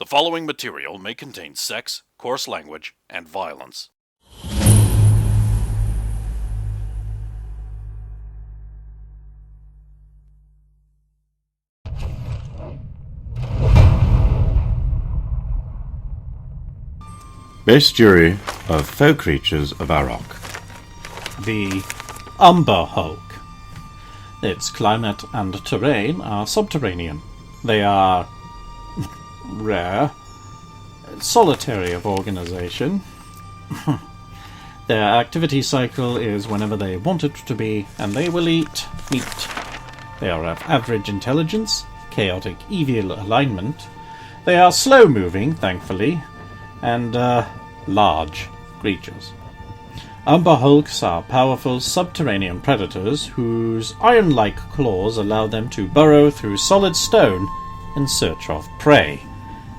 The following material may contain sex, coarse language, and violence. Bestiary of Folk Creatures of Arok. The Umber Hulk. Its climate and terrain are subterranean. They are rare, solitary of organization. Their activity cycle is whenever they want it to be, and they will eat meat. They are of average intelligence, chaotic evil alignment. They are slow-moving, thankfully, and large creatures. Umber Hulks are powerful subterranean predators whose iron-like claws allow them to burrow through solid stone in search of prey,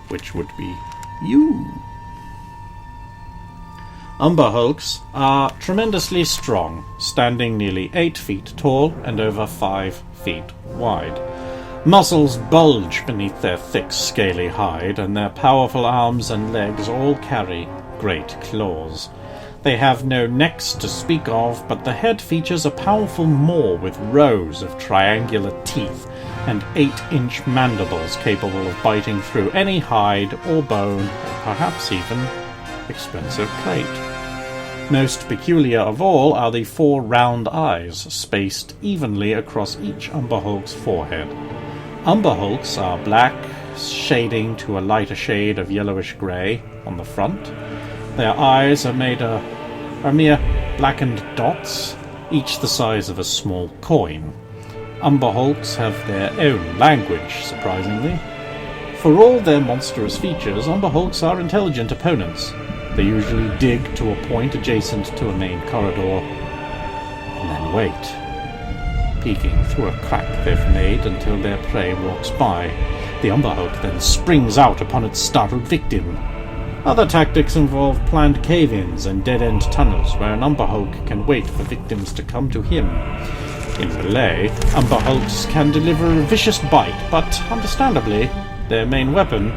which would be you. Umber Hulks are tremendously strong, standing nearly 8 feet tall and over 5 feet wide. Muscles bulge beneath their thick, scaly hide, and their powerful arms and legs all carry great claws. They have no necks to speak of, but the head features a powerful maw with rows of triangular teeth and 8-inch mandibles capable of biting through any hide or bone, or perhaps even expensive plate. Most peculiar of all are the 4 round eyes, spaced evenly across each Umber Hulk's forehead. Umber Hulks are black, shading to a lighter shade of yellowish-grey on the front. Their eyes are mere blackened dots, each the size of a small coin. Umber Hulks have their own language, surprisingly. For all their monstrous features, Umber Hulks are intelligent opponents. They usually dig to a point adjacent to a main corridor, and then wait, peeking through a crack they've made until their prey walks by. The Umber Hulk then springs out upon its startled victim. Other tactics involve planned cave-ins and dead-end tunnels where an Umber Hulk can wait for victims to come to him. In melee, Umber Hulks can deliver a vicious bite, but understandably, their main weapon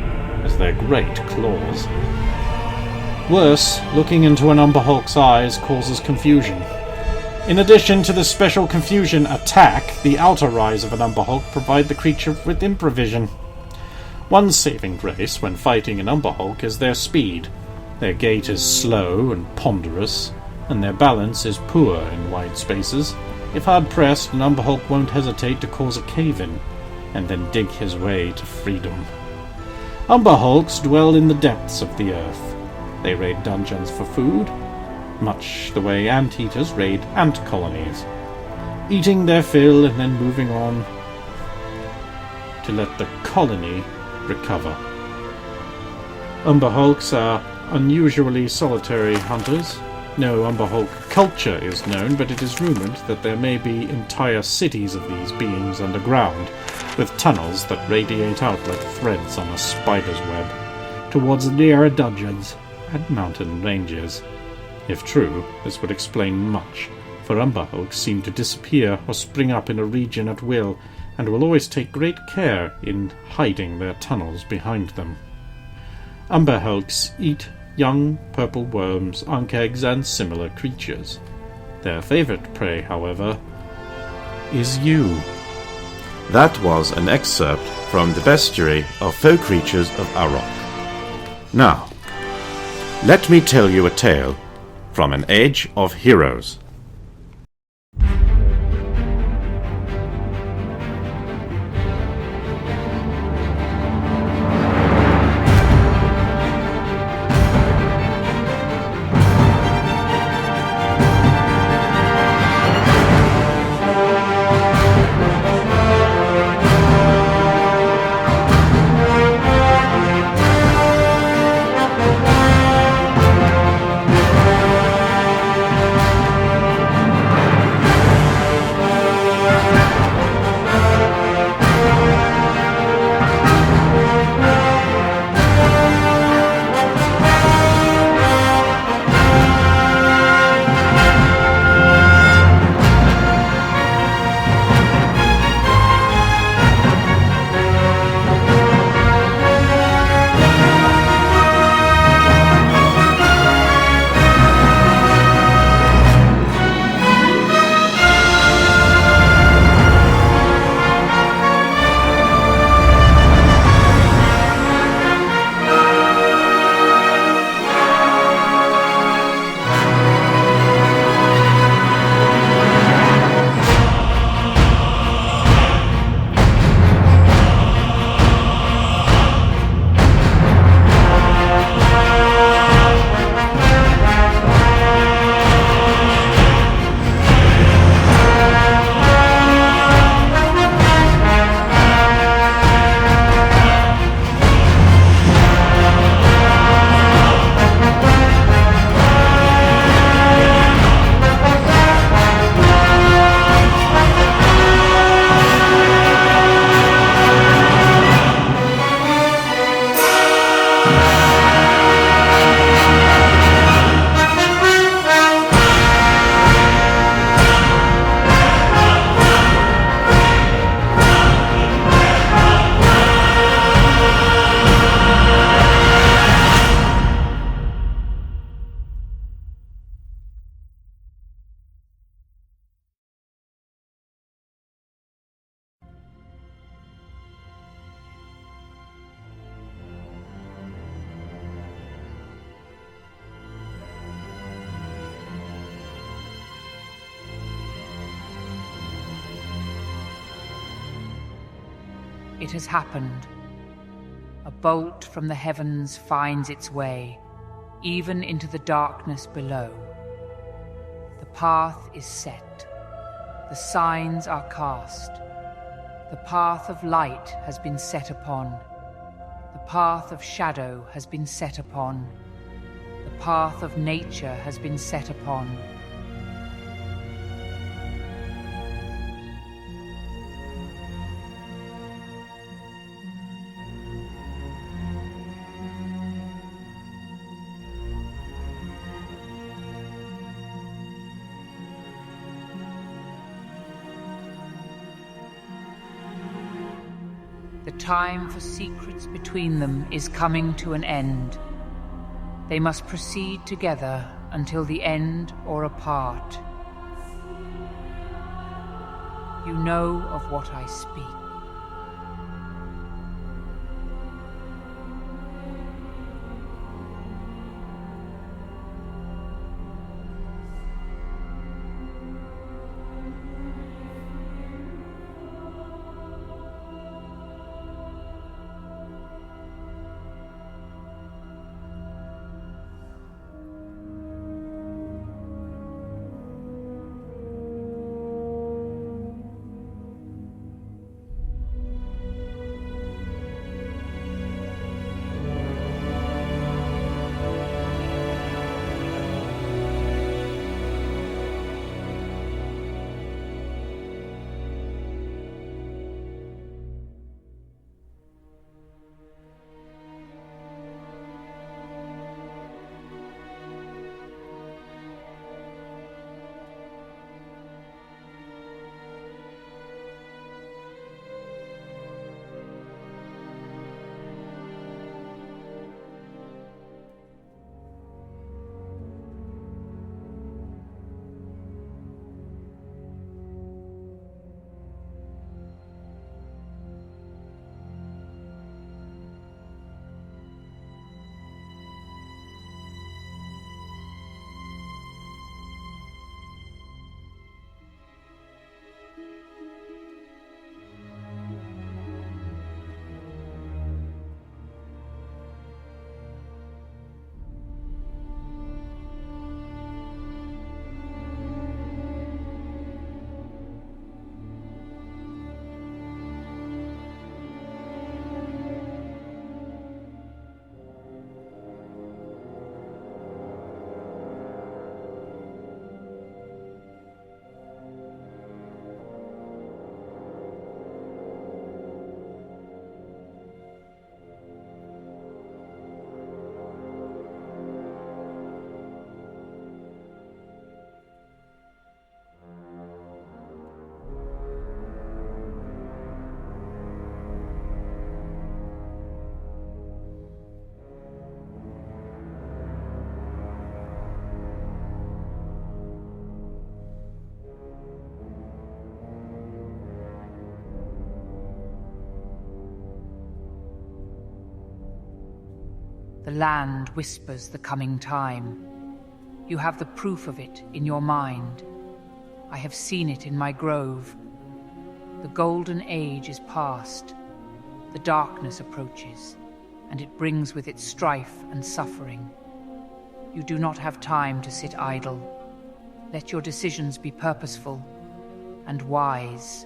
is their great claws. Worse, looking into an Umber Hulk's eyes causes confusion. In addition to the special confusion attack, the outer eyes of an Umber Hulk provide the creature with improvision. One saving grace when fighting an Umber Hulk is their speed. Their gait is slow and ponderous, and their balance is poor in wide spaces. If hard-pressed, an Umber Hulk won't hesitate to cause a cave-in, and then dig his way to freedom. Umber Hulks dwell in the depths of the earth. They raid dungeons for food, much the way anteaters raid ant colonies, eating their fill and then moving on to let the colony recover. Umber Hulks are unusually solitary hunters. No Umber Hulk culture is known, but it is rumored that there may be entire cities of these beings underground, with tunnels that radiate out like threads on a spider's web, towards nearer dungeons and mountain ranges. If true, this would explain much, for Umber Hulks seem to disappear or spring up in a region at will, and will always take great care in hiding their tunnels behind them. Umber Hulks eat young purple worms, unk eggs, and similar creatures. Their favorite prey, however, is you. That was an excerpt from the Bestiary of Folk Creatures of Arok. Now, let me tell you a tale from an age of heroes. It has happened. A bolt from the heavens finds its way, even into the darkness below. The path is set. The signs are cast. The path of light has been set upon. The path of shadow has been set upon. The path of nature has been set upon. The time for secrets between them is coming to an end. They must proceed together until the end or apart. You know of what I speak. The land whispers the coming time. You have the proof of it in your mind. I have seen it in my grove. The golden age is past. The darkness approaches, and it brings with it strife and suffering. You do not have time to sit idle. Let your decisions be purposeful and wise.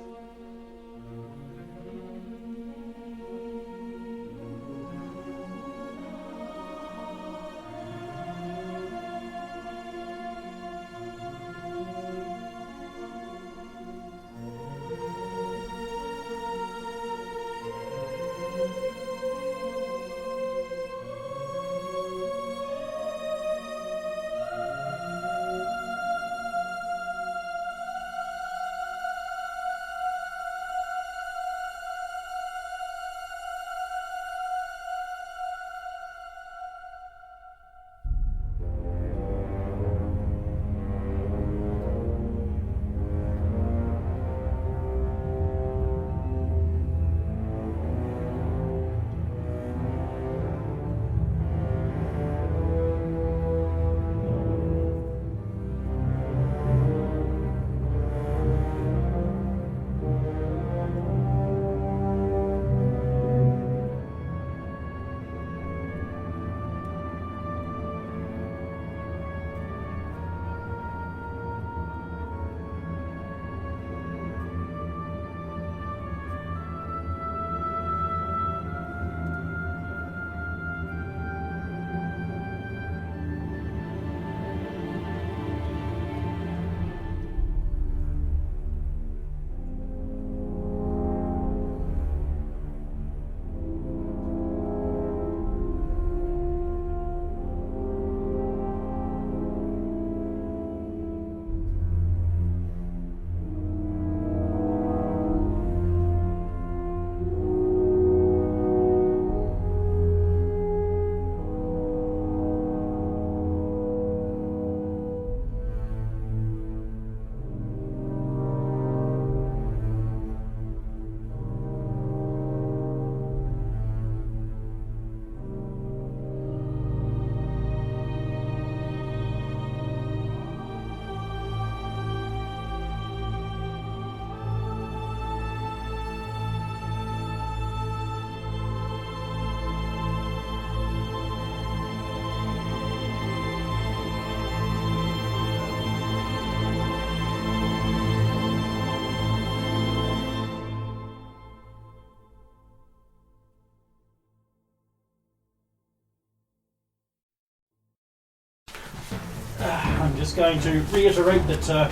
I'm just going to reiterate that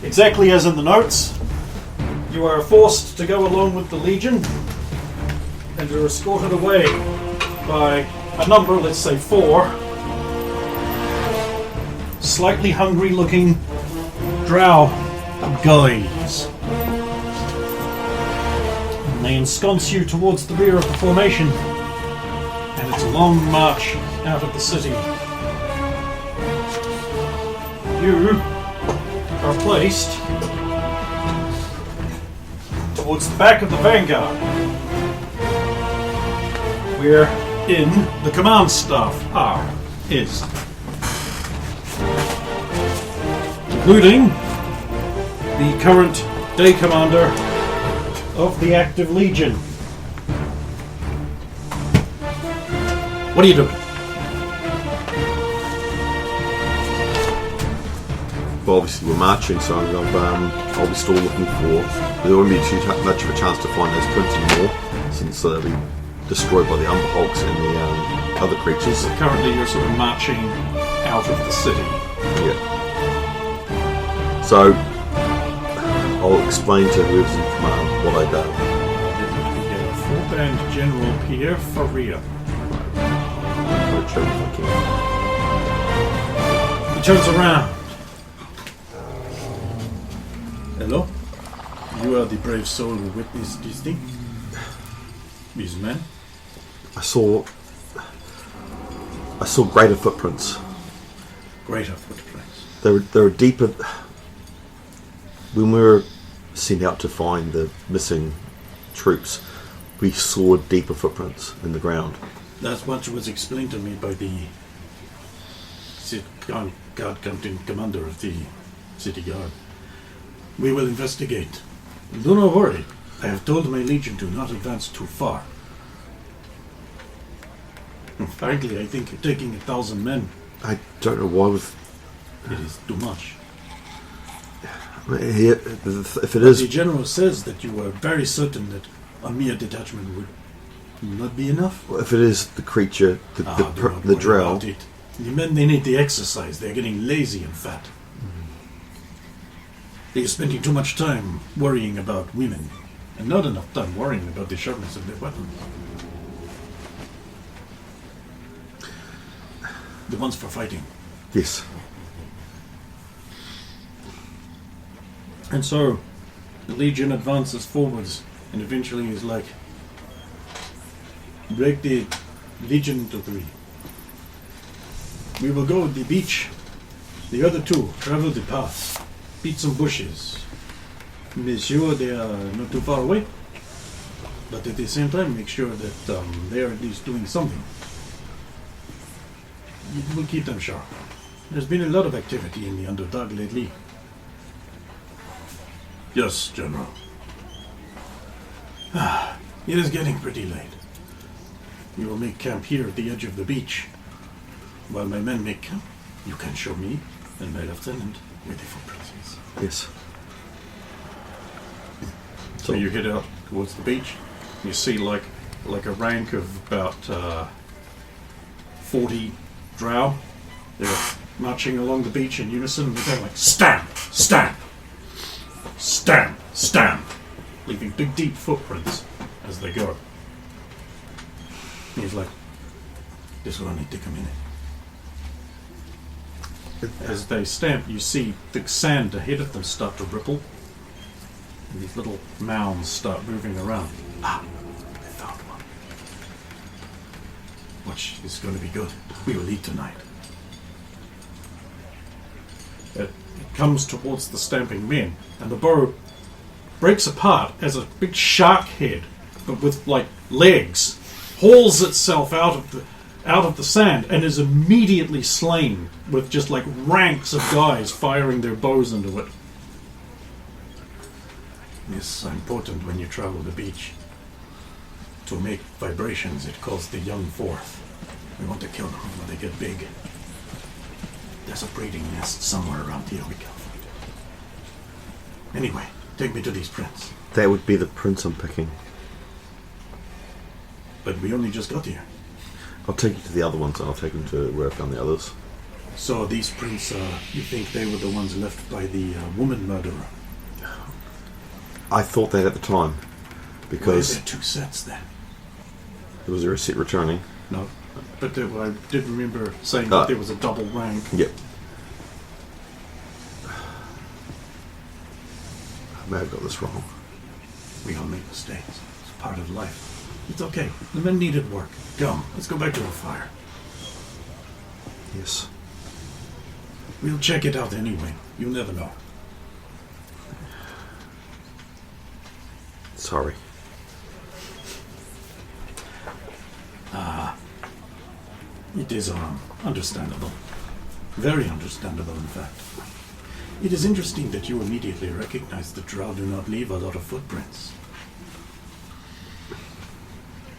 exactly as in the notes, you are forced to go along with the Legion and are escorted away by a number, let's say 4, slightly hungry looking drow guys. And they ensconce you towards the rear of the formation, and it's a long march out of the city. You are placed towards the back of the vanguard, where in the command staff is, including the current day commander of the active Legion. What are you doing? Well, obviously we're marching, so I'll be still looking for. There won't be too much of a chance to find those prints anymore, since they'll be destroyed by the Umberhulks and the other creatures. Currently, you're sort of marching out of the city. Yeah. So I'll explain to whoever's in command what I done. Fourth Band General Pierre Faria. He turns around. Hello? You are the brave soul who witnessed this thing? These men? I saw greater footprints. Greater footprints. They were deeper. When we were sent out to find the missing troops, we saw deeper footprints in the ground. That's what was explained to me by the guard commander of the city guard. We will investigate. Do not worry. I have told my Legion to not advance too far. Frankly, I think taking 1,000 men, I don't know why it is too much. If it The is, general says that you were very certain that a mere detachment would not be enough. if it is the creature, Do not the worry drow. about it. The men, they need the exercise. They're getting lazy and fat. They are spending too much time worrying about women, and not enough time worrying about the sharpness of their weapons. The ones for fighting. Yes. And so, the Legion advances forwards, and eventually is like, break the Legion into 3. We will go to the beach. The other 2 travel the path, beat some bushes. Make sure they are not too far away, but at the same time make sure that they are at least doing something. It will keep them sharp. There's been a lot of activity in the Underdark lately. Yes, General. It is getting pretty late. We will make camp here at the edge of the beach. While my men make camp, you can show me and my lieutenant where the footprints is. Yes. So you head out towards the beach. You see like a rank of about 40 drow. They're marching along the beach in unison. They're going like stamp, stamp, stamp, stamp, leaving big deep footprints as they go. And he's like, this will only take a minute. As they stamp, you see the sand ahead of them start to ripple. And these little mounds start moving around. They found one. Watch, this is going to be good. We will eat tonight. It comes towards the stamping men, and the bow breaks apart as a big shark head, but with like legs, hauls itself out of the sand and is immediately slain with just like ranks of guys firing their bows into it. It's important when you travel the beach. To make vibrations, it calls the young forth. We want to kill them when they get big. There's a breeding nest somewhere around here we can find. Anyway, take me to these prints. That would be the prince I'm picking. But we only just got here. I'll take you to the other ones, and I'll take them to where I found the others. So these prints, you think they were the ones left by the woman murderer? I thought that at the time. Because... Why are there 2 sets then? Was there a set returning? No. But I did remember saying that there was a double rank. Yep. I may have got this wrong. We all make mistakes. It's part of life. It's okay. The men needed work. Come, let's go back to the fire. Yes. We'll check it out anyway. You'll never know. Sorry. It is understandable. Very understandable, in fact. It is interesting that you immediately recognize the drow do not leave a lot of footprints.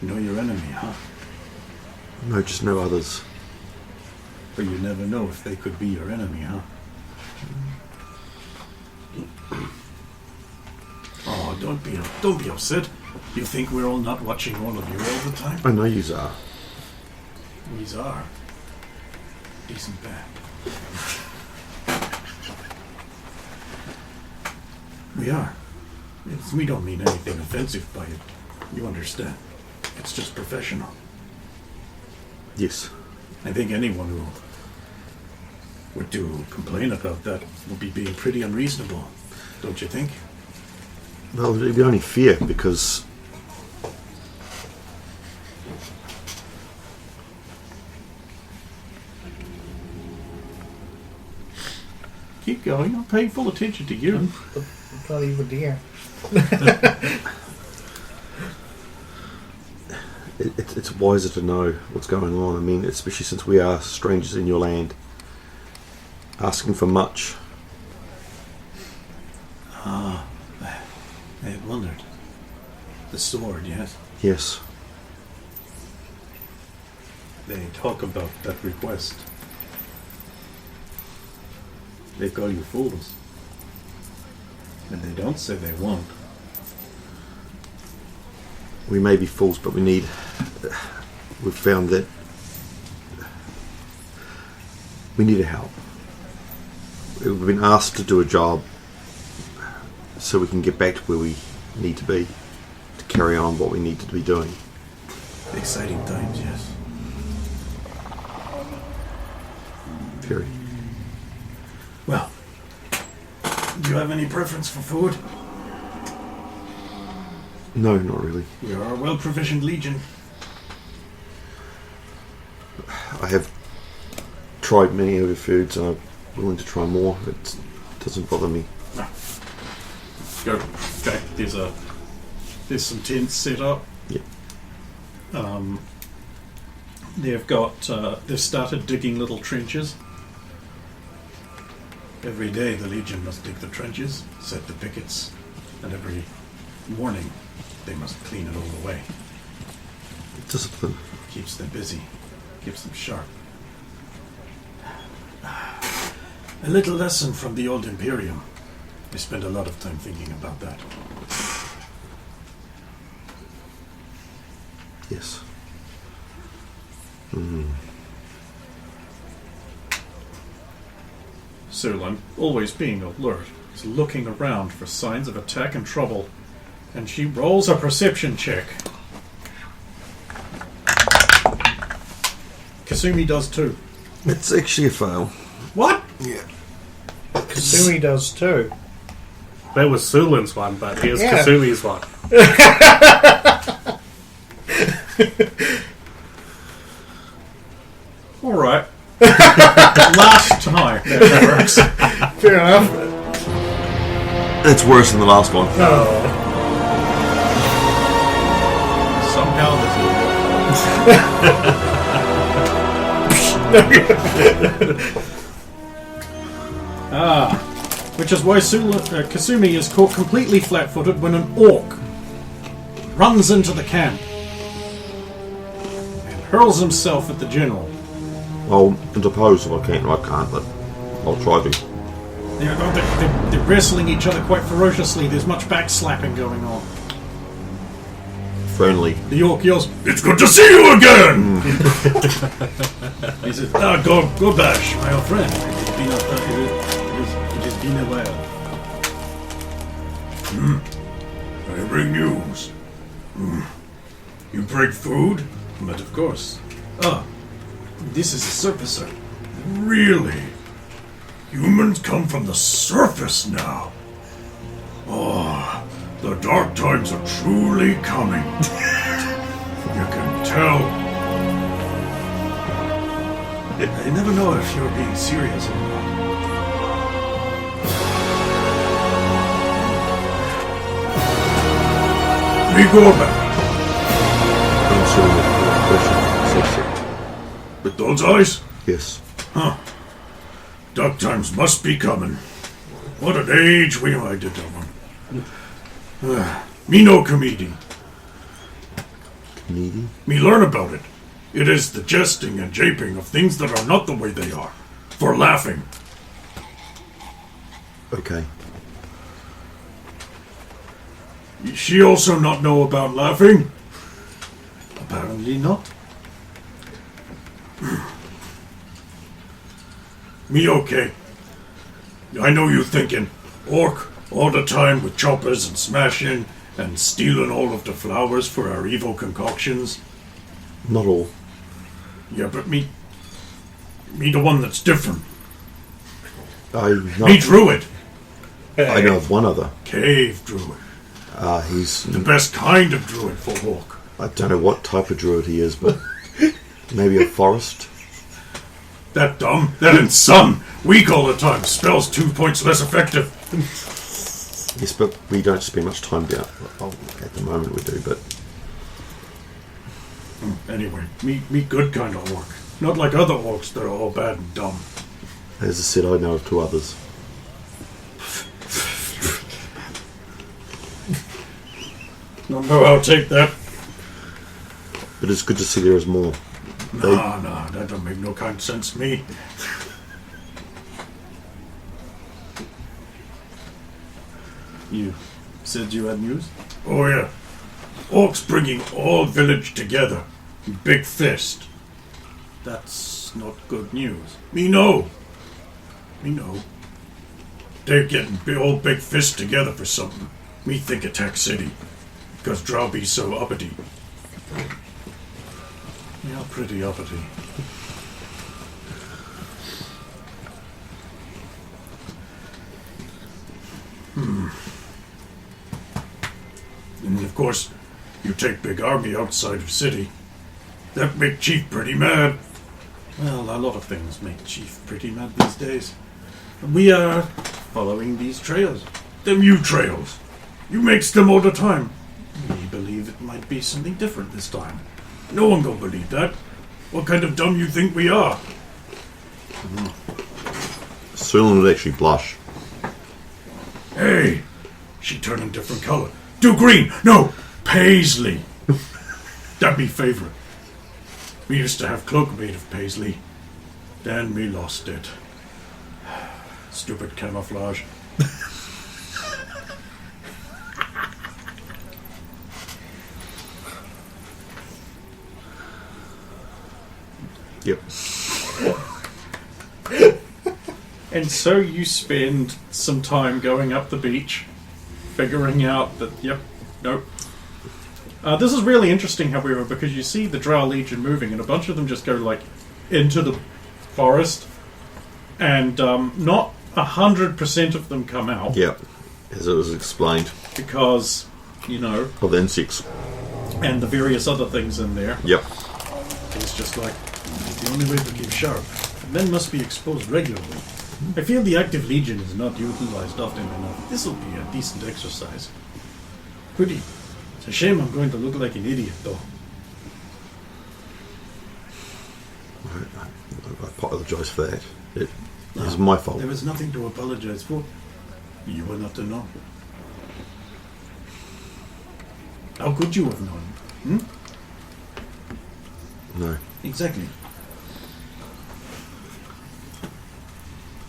Know your enemy, huh? No, just no others. But you never know if they could be your enemy, huh? Oh, don't be upset. You think we're all not watching all of you all the time? I know you are. We are. Decent band. We are. We don't mean anything offensive by it. You understand. It's just professional. Yes. I think anyone who were to complain about that would be being pretty unreasonable, don't you think? Well, it'd be only fair because... Keep going. I'm paying full attention to you. I'm not even here. It's wiser to know what's going on. I mean, especially since we are strangers in your land. Asking for much. I had wondered. The sword, yes? Yes. They talk about that request. They call you fools. And they don't say they won't. We may be fools, but we've found that we need help. We've been asked to do a job so we can get back to where we need to be, to carry on what we need to be doing. Exciting times, yes. Very. Well, do you have any preference for food? No, not really. We are a well-provisioned legion. I have tried many of your foods and I'm willing to try more. It doesn't bother me. Go. Okay, there's some tents set up. Yep. They've started digging little trenches. Every day the Legion must dig the trenches, set the pickets, and every morning they must clean it all away. Discipline. Keeps them busy, keeps them sharp. A little lesson from the old Imperium. I spent a lot of time thinking about that. Yes. Sulan, always being alert, is looking around for signs of attack and trouble, and she rolls a perception check. Kasumi does too. It's actually a fail. What? Yeah. Kasumi does too. That was Sulan's one, but here's Yeah. Kasumi's one. All right. Last time that works. Fair enough. It's worse than the last one. Somehow this which is why Kasumi is caught completely flat-footed when an orc runs into the camp and hurls himself at the general. I'll interpose if I can't, but I'll try to. They're wrestling each other quite ferociously. There's much backslapping going on. Friendly. The orc yells, "It's good to see you again!" He says, go bash, my old friend. It has been a while. I bring news. You break food? But of course. This is a surfacer. Really? Humans come from the surface now. Oh, the dark times are truly coming. You can tell. I never know if you're being serious or not. We go back. Answering the question. With those eyes? Yes. Dark times must be coming. What an age we might to them. Me no comedy. Needy? Me learn about it. It is the jesting and japing of things that are not the way they are. For laughing. Okay. She also not know about laughing? Apparently not. Me okay. I know you thinking, orc all the time with choppers and smashing and stealing all of the flowers for our evil concoctions. Not all. Yeah, but me the one that's different. I Me druid. know of one other. Cave druid. He's... The best kind of druid for orc. I don't know what type of druid he is, but maybe a forest. That dumb. That in sun. Weak all the time. Spells 2 points less effective. Yes, but we don't spend much time down. Well, at the moment we do, but... Anyway, me good kind of orc. Not like other orcs that are all bad and dumb. As I said, I know of 2 others. Don't know how to take that. But it's good to see there is more. Nah, that don't make no kind of sense to me. You said you had news? Oh yeah. Orcs bringing all village together. Big fist. That's not good news. Me know. They're getting all big fists together for something. Me think Attack City. Because Drow be so uppity. You're pretty uppity. And of course, you take big army outside of city. That make Chief pretty mad. Well, a lot of things make Chief pretty mad these days. We are following these trails. Them you trails. You makes them all the time. We believe it might be something different this time. No one gonna believe that. What kind of dumb you think we are? Sterling would actually blush. Hey, she turned a different color. Do green. No, paisley. That me favorite. We used to have cloak made of paisley. Then we lost it. Stupid camouflage. Yep. And so you spend some time going up the beach, figuring out that, nope. This is really interesting, however, because you see the Drow Legion moving, and a bunch of them just go, into the forest, and not 100% of them come out. Yep. As it was explained. Because, Of the insects. and the various other things in there. Yep. It's just the only way to keep sharp. Men must be exposed regularly. I feel the active legion is not utilized often enough. This will be a decent exercise. Pretty. It's a shame I'm going to look like an idiot, though. I apologise for that. It is my fault. There was nothing to apologize for. You were not to know. How could you have known? No. Exactly.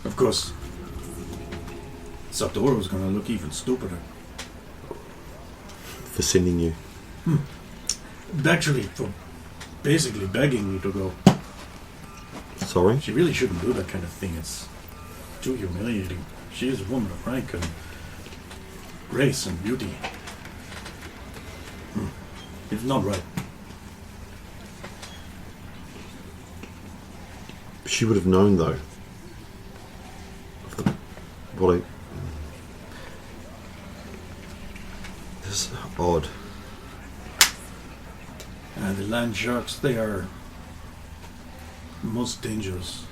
Of course, Satoru's gonna look even stupider. For sending you. Actually, for basically begging me to go. Sorry? She really shouldn't do that kind of thing. It's too humiliating. She is a woman of rank and grace and beauty. It's not right. She would have known, though. This is odd. The land sharks, they are most dangerous.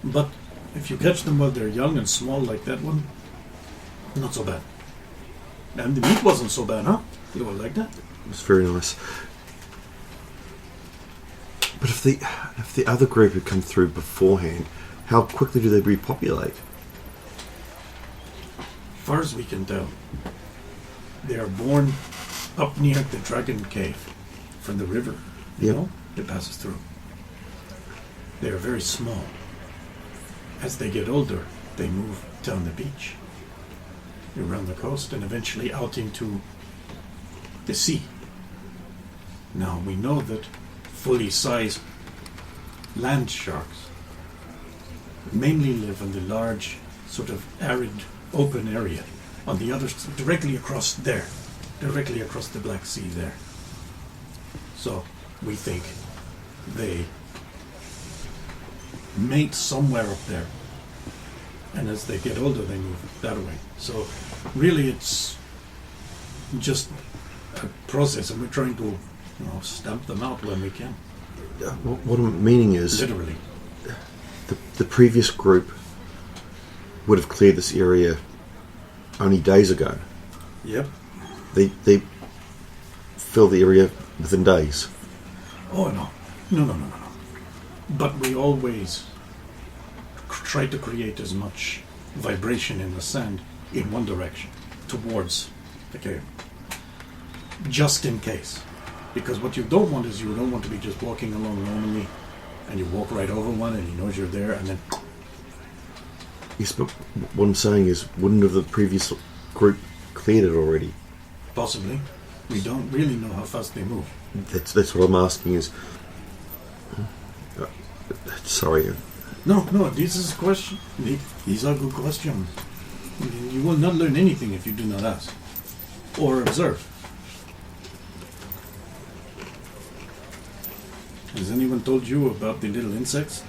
But if you catch them while they're young and small like that one, not so bad. And the meat wasn't so bad, huh? You all like that? It was very nice. But if the other group had come through beforehand, how quickly do they repopulate? As far as we can tell, they are born up near the Dragon Cave from the river, you know, that passes through. They are very small. As they get older, they move down the beach, around the coast, and eventually out into the sea. Now, we know that fully sized land sharks mainly live in the large, sort of arid, open area on the other, directly across there, directly across the Black Sea there. So, we think they mate somewhere up there, and as they get older, they move that way. So, really, it's just a process, and we're trying to, stamp them out when we can. What I'm meaning is, Literally. the previous group would have cleared this area only days ago. Yep. They fill the area within days. Oh, no. No. But we always try to create as much vibration in the sand in one direction, towards the cave. Just in case. Because what you don't want is you don't want to be just walking along normally and you walk right over one and he knows you're there and then... Yes, but what I'm saying is, wouldn't have the previous group cleared it already? Possibly. We don't really know how fast they move. That's what I'm asking is... sorry. No, this is a question. These are good questions. You will not learn anything if you do not ask. Or observe. Has anyone told you about the little insects?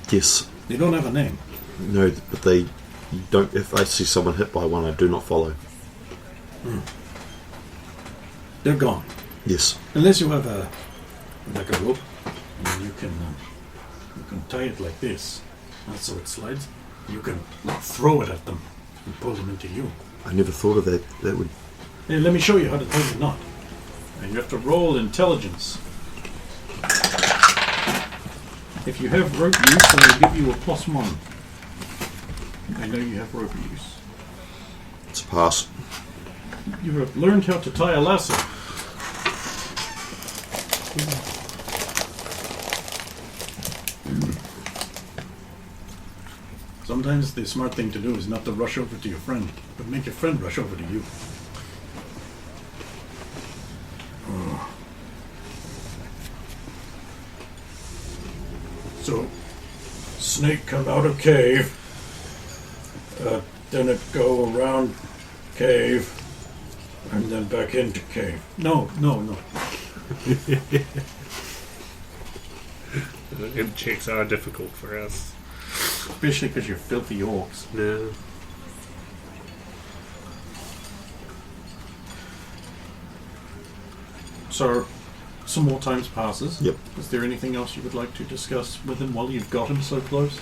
Yes. They don't have a name. No, but they don't... If I see someone hit by one, I do not follow. They're gone. Yes. Unless you have a rope, and then you can tie it like this. That's so it slides. You can throw it at them and pull them into you. I never thought of that. That would... Hey, let me show you how to tie the knot. And you have to roll intelligence. If you have rope use, I will give you a +1. I know you have rope use. It's a pass. You have learned how to tie a lasso. Sometimes the smart thing to do is not to rush over to your friend, but make your friend rush over to you. So, snake come out of cave, then it go around cave, and then back into cave. No. And chicks are difficult for us. Especially because you're filthy orcs. No. So, some more times passes. Yep. Is there anything else you would like to discuss with him while you've got him so close?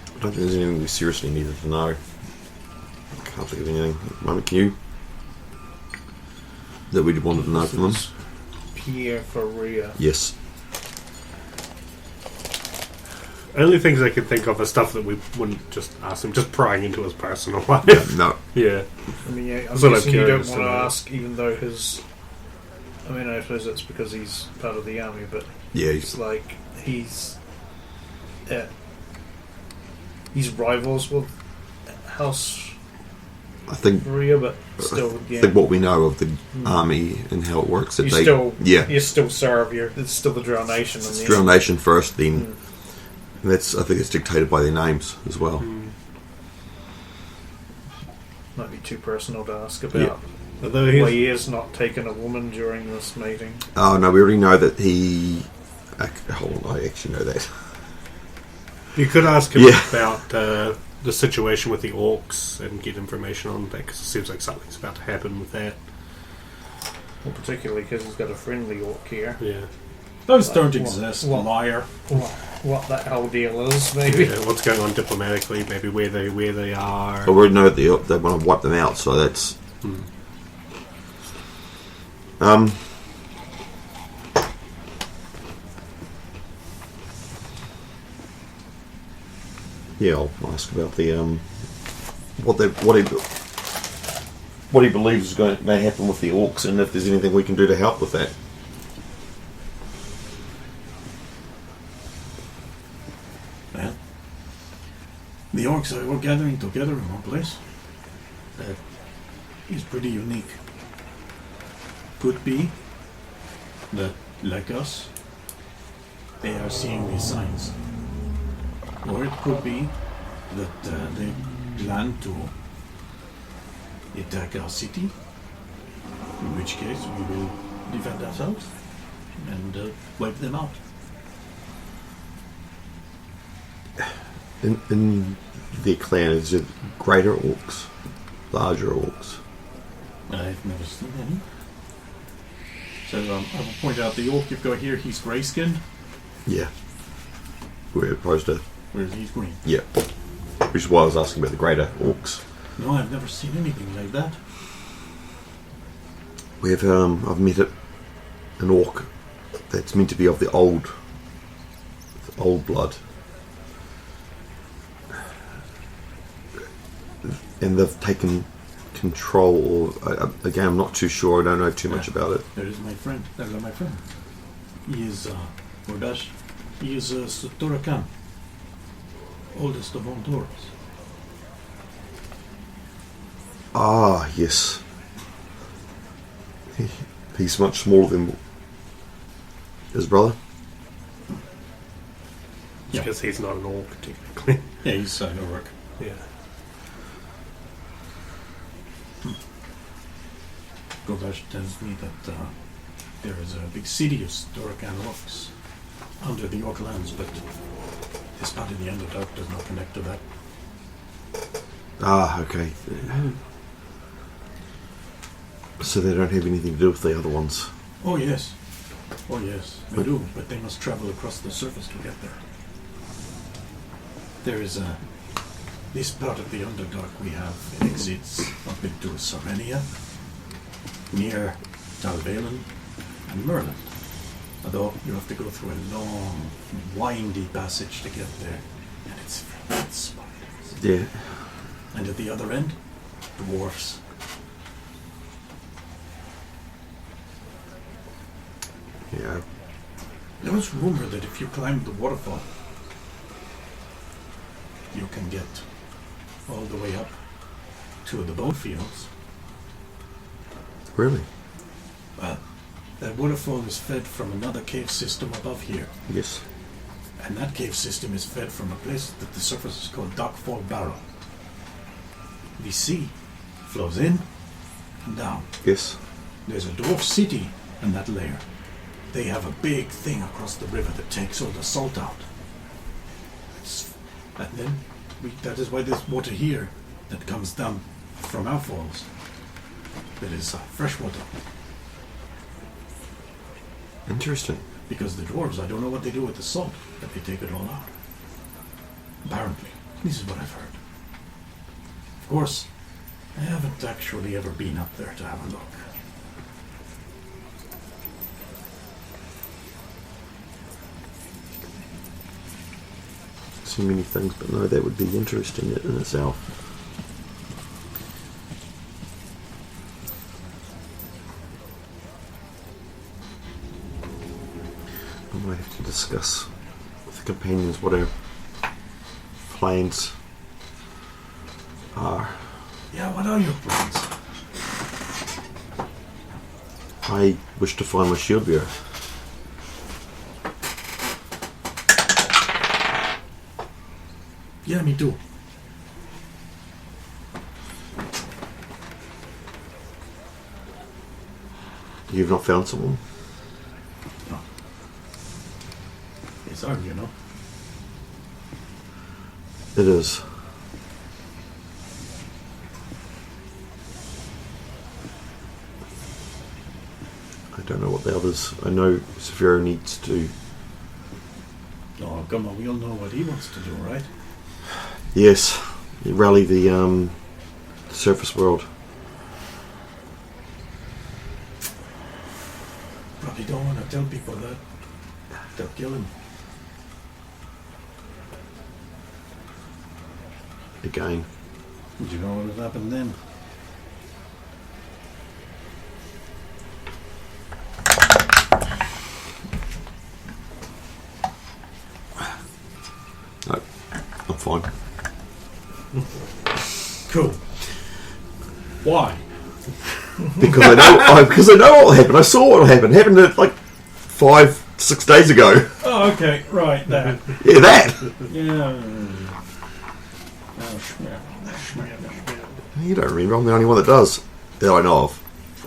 I don't think there's anything we seriously needed to know. I can't think of anything at the moment. Can you? That we wanted to know from them? Pierre Faria. Yes. Only things I could think of are stuff that we wouldn't just ask him, just prying into his personal life. No. Yeah. I mean, yeah, I'm That's what I'm guessing you don't curious want to about. ask, even though his... I mean, I suppose that's because he's part of the army, but Yeah. it's like he's rivals with House I think rear, but still, I think what we know of the army and how it works, that you still serve it's still the Drow Nation. It's Drow Nation first, then and I think it's dictated by their names as well. Might be too personal to ask about. Although he has not taken a woman during this meeting. Oh no, we already know that he. Hold on, I actually know that. You could ask him about the situation with the orcs and get information on that, because it seems like something's about to happen with that. Well, particularly because he's got a friendly orc here. Yeah. Those don't exist, liar. What that whole deal is, maybe. Yeah, what's going on diplomatically, maybe where they are. I already know that they want to wipe them out, so that's. Yeah, I'll ask about the what he believes is going to happen with the orcs, and if there's anything we can do to help with that. Well, the orcs are all gathering together in one place. That is pretty unique. Could be that, like us, they are seeing these signs. Or it could be that they plan to attack our city, in which case we will defend ourselves and wipe them out. In their clan, is it greater orcs, larger orcs? I've never seen any. So I will point out the orc you've got here, he's grey-skinned. Yeah. We're opposed to... Whereas he's green. Yeah. Which is why I was asking about the greater orcs. No, I've never seen anything like that. We have, I've met an orc that's meant to be of the old blood. And they've taken control, or again, I'm not too sure, I don't know too much about it. That is my friend. That is my friend. He is, Mordash. He is Suturakan. Oldest of all dwarves. Ah, yes. He's much smaller than his brother. Because he's not an orc, technically. Yeah, he's an orc. Yeah. Gorbash tells me that there is a big city of Suturakan orcs under the Orc lands, but this part of the Underdark does not connect to that. Ah, okay. So they don't have anything to do with the other ones. Oh yes. Oh yes, they do, but they must travel across the surface to get there. There is this part of the Underdark we have exits up into Sarenia, near Talvalen and Merlin. Although you have to go through a long, windy passage to get there, and it's filled with spiders. Yeah. And at the other end, dwarfs. Yeah. There was rumor that if you climb the waterfall, you can get all the way up to the bone fields. Really? Well, that waterfall is fed from another cave system above here. Yes. And that cave system is fed from a place that the surface is called Darkfall Barrow. The sea flows in and down. Yes. There's a dwarf city in that layer. They have a big thing across the river that takes all the salt out. And then, that is why there's water here that comes down from our falls. That is fresh water. Interesting. Because the dwarves, I don't know what they do with the salt, but they take it all out. Apparently. This is what I've heard. Of course, I haven't actually ever been up there to have a look. So many things, but no, that would be interesting in itself. I might have to discuss with the companions what our plans are. Yeah, what are your plans? I wish to find my shield bearer. Yeah, me too. You've not found someone? It's hard, you know. It is. I don't know what the others... I know Saphira needs to... Oh, come on, we all know what he wants to do, right? Yes, rally the surface world. Probably don't want to tell people that. They'll kill him. Again. Do you know what would happen then? No, I'm fine. Cool. Why? Because I know what will happen. I saw what will happen. It happened like 5-6 days ago. Oh, okay, right, that. Yeah, that. Yeah. You don't remember. I'm the only one that does. That I know of.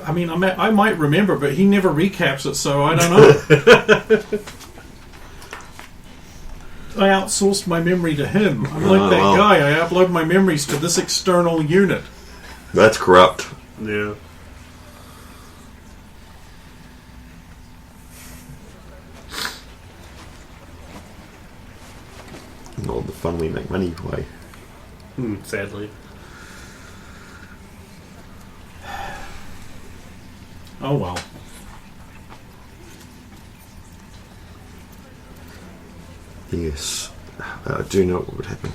I mean, I might remember, but he never recaps it, so I don't know. I outsourced my memory to him. I'm like that guy. I upload my memories to this external unit. That's corrupt. Yeah. Not the fun we make money way. Sadly. Oh well. Yes. I do know what would happen.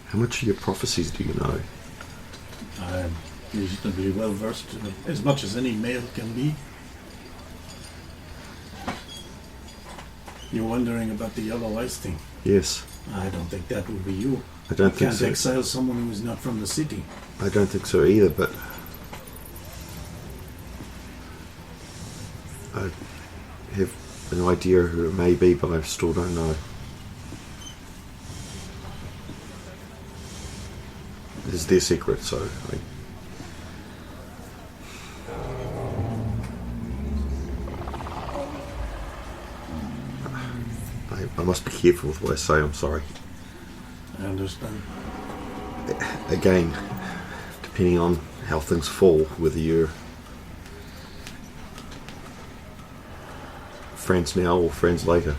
How much of your prophecies do you know? I'm reasonably well versed, as much as any male can be. You're wondering about the yellow ice thing? Yes. I don't think that would be you. I don't You think can't so. exile someone who is not from the city. I don't think so either, but I have an idea who it may be, but I still don't know. It's their secret, so I must be careful with what I say. I'm sorry. I understand. Again, depending on how things fall, whether you're friends now or friends later.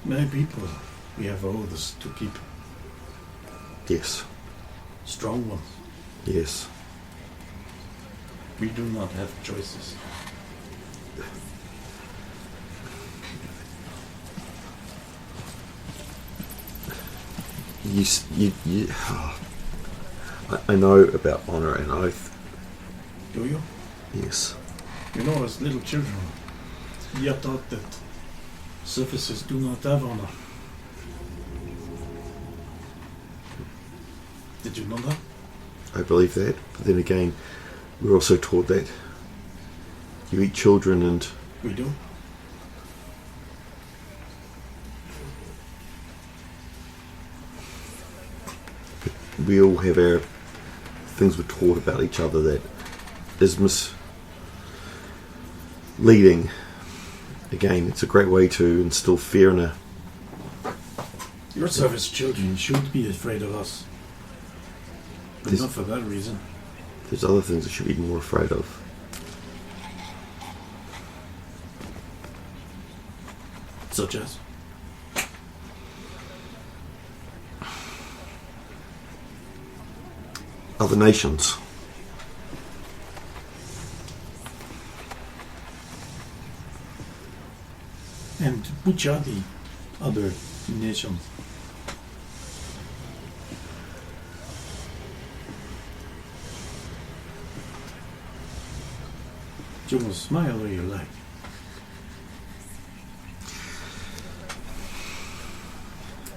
Many people we have oaths to keep. Yes. Strong ones. Yes. We do not have choices. I know about honor and oath. Do you? Yes. You know, as little children, we are taught that surfaces do not have honor. Did you know that? I believe that. But then again, we're also taught that you eat children and... We do? We all have our things we're taught about each other that is misleading. Again, it's a great way to instill fear in a... Your service children should be afraid of us. But This- not for that reason. There's other things I should be more afraid of. Such as? Other nations. And which are the other nations? You will smile where you like.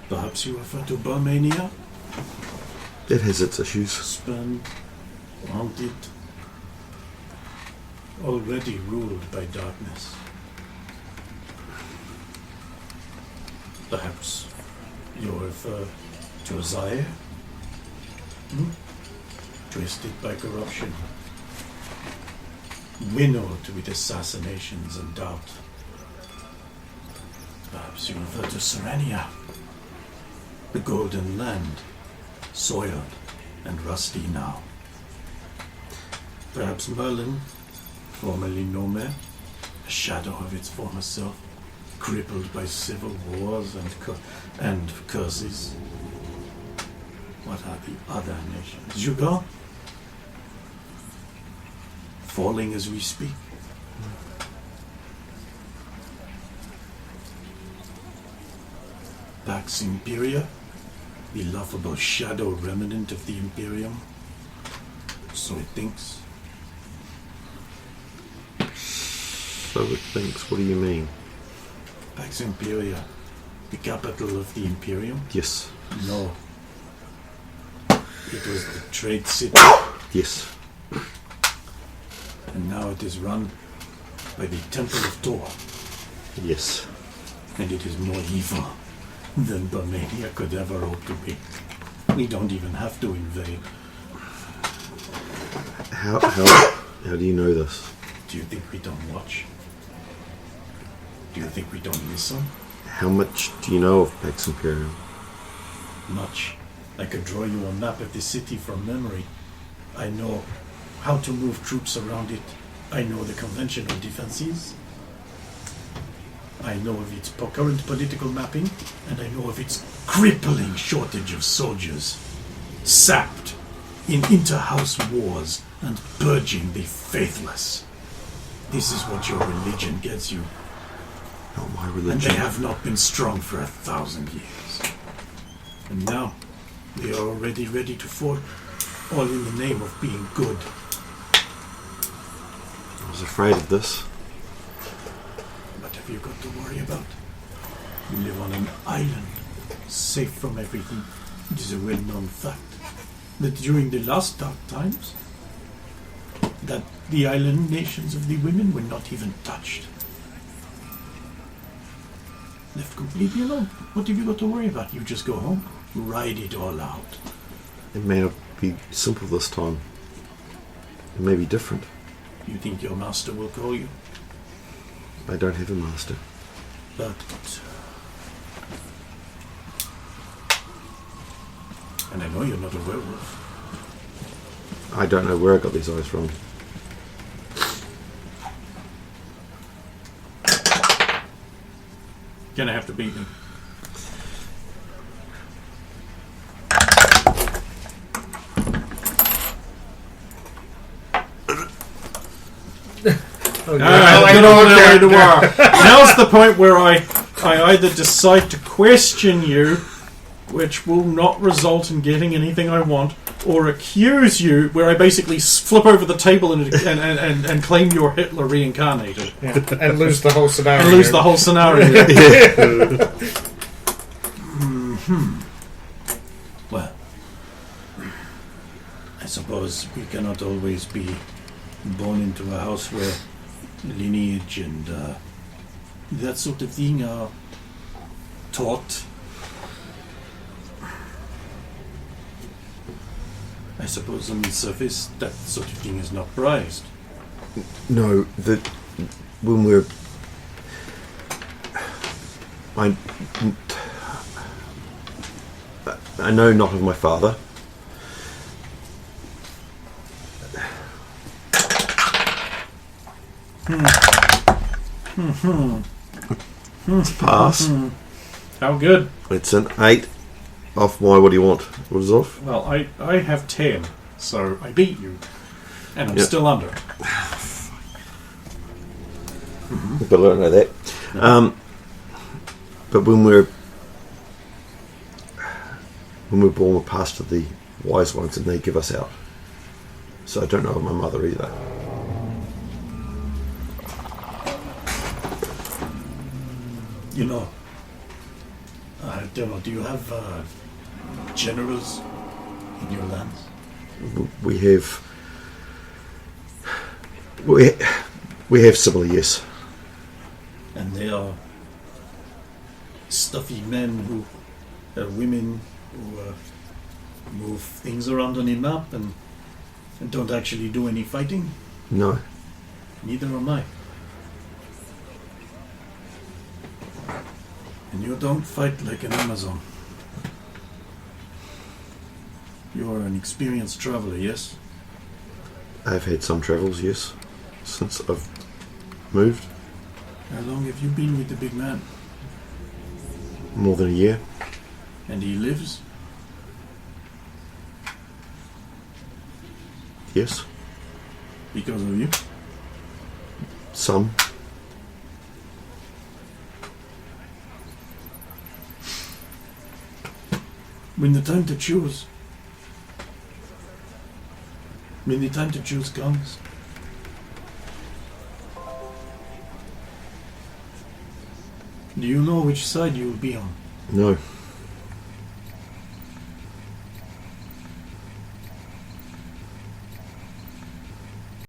Perhaps you refer to Barmania? It has its issues. Spurned, haunted, already ruled by darkness. Perhaps you refer to Zaire? Twisted by corruption, winnowed with assassinations and doubt. Perhaps you refer to Serenia, the golden land, soiled and rusty now. Perhaps Merlin, formerly Nome, a shadow of its former self, crippled by civil wars and curses. What are the other nations? Jugon? Falling as we speak. Pax Imperia, the laughable shadow remnant of the Imperium. So it thinks. So it thinks. What do you mean? Pax Imperia, the capital of the Imperium? Yes. No. It was the trade city. Yes. And now it is run by the Temple of Tor. Yes. And it is more evil than Barmania could ever hope to be. We don't even have to invade. How do you know this? Do you think we don't watch? Do you think we don't listen? How much do you know of Pax Imperium? Much. I could draw you a map of the city from memory. I know how to move troops around it. I know the conventional defenses. I know of its current political mapping, and I know of its crippling shortage of soldiers, sapped in inter-house wars and purging the faithless. This is what your religion gets you. Not my religion. And they have not been strong for 1,000 years. And now, they are already ready to fall, all in the name of being good. I was afraid of this. What have you got to worry about? You live on an island, safe from everything. It is a well-known fact that during the last dark times, that the island nations of the women were not even touched. Left completely alone. What have you got to worry about? You just go home, ride it all out. It may not be simple this time. It may be different. You think your master will call you? I don't have a master. But... And I know you're not a werewolf. I don't know where I got these eyes from. Gonna have to beat me. Now's the point where I either decide to question you, which will not result in getting anything I want, or accuse you, where I basically flip over the table and claim you're Hitler reincarnated. Yeah. And lose the whole scenario. And lose the whole scenario. Well, I suppose we cannot always be born into a house where lineage and that sort of thing are taught. I suppose on the surface that sort of thing is not prized. No, that when we're... I know not of my father. It's a pass. How good? It's an 8 off my... What do you want? What is off? Well, I have 10, so I beat you. And I'm still under. But I don't know that. But when we're born, we're passed to the wise ones and they give us out. So I don't know of my mother either. You know, I don't know, do you have generals in your lands? We have similar, yes. And they are stuffy men who women who move things around on a map and don't actually do any fighting? No. Neither am I. And you don't fight like an Amazon. You are an experienced traveler, yes? I've had some travels, yes, since I've moved. How long have you been with the big man? More than a year. And he lives? Yes. Because of you? Some. When the time to choose comes, do you know which side you will be on? No.